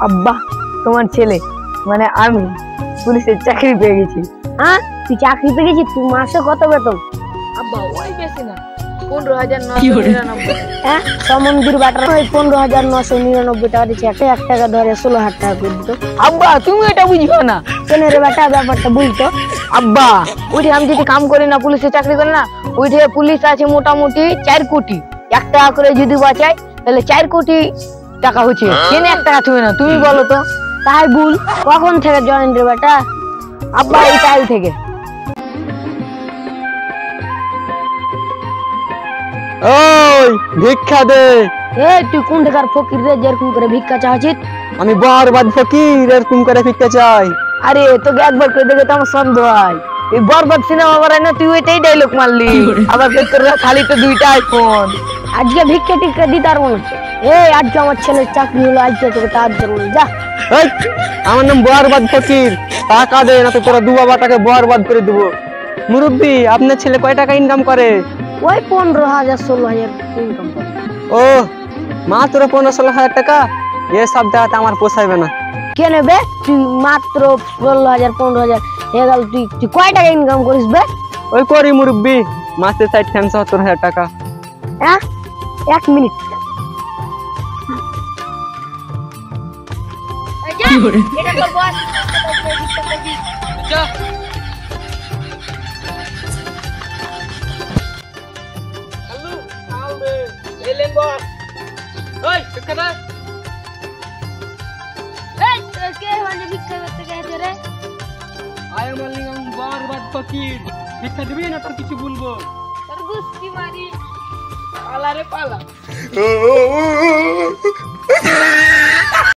আব্বা তোমার ছেলে মানে আমি পুলিশের চাকরি পেয়ে গেছি। হ্যাঁ তুই চাকরি পেয়ে গেছিস? তুই মাসে কত বেতন? আব্বা ওই বেশি না, 15,999। হ্যাঁ সমন্দির বাটার ওই 15,999 টাকা দিচ্ছে। 1 টাকা ধরে 16,000 টাকা করে দিত। আব্বা তুমি এটা বুঝবে না। কেন রে বেটা, ব্যাপারটা বুঝতো? আব্বা ওইটি আমি যদি কাম করি না, পুলিশে চাকরি করি না, ওইটি পুলিশ আছে মোটামুটি 4 কোটি। 1 টাকা করে যদি বাঁচায় তাহলে 4 কোটি টাকা হচ্ছে। কেন 1 টাকা থুবে না তুমি বলো তো? তাই ভুল। কখন থেকে জয়েন রে বেটা? আব্বা এই কাল থেকে। ওই ভিক্ষা দে। এই তুই কোন টাকার ফকির রে যেরকম করে ভিক্ষা চাচ্ছিস? আমি বরবাদ ফকির, এরকম করে ভিক্ষা চাই। আরে তোকে একবার করে দেখে তো আমার সন্দেহ হয়। এই বরবাদ সিনেমা বানায় না, তুই ওইটাই ডায়লগ মারলি। আবার তোর খালি তো 2টা আইফোন। আজকে ভিক্ষা টিক্ষা দিতে পারবো না। এই আজকে আমার ছেলের চাকরি হলো, আজকে তোকে তার দেবো না। যা। এই আমার নাম বরবাদ ফকির, টাকা দে না তো তোরা দু বাবাটাকে বরবাদ করে দেবো। মুরব্বি আপনার ছেলে কয় টাকা ইনকাম করে? ওই 15,000 16,000 ইনকাম করে। ও মাত্র 15-16 হাজার টাকা? এসব দেখাতে আমার পোষাইবে না। কে নেবে? তুই মাত্র 16,000 15,000 হয়ে গেল। তুই কয় টাকা ইনকাম করিস বে? ওই করি মুরব্বি মাসে 60-70 হাজার টাকা। হ্যাঁ 1 মিনিট। ভিক্ষা দিবি না তোর কিছু বলবো? পালা রে পালা।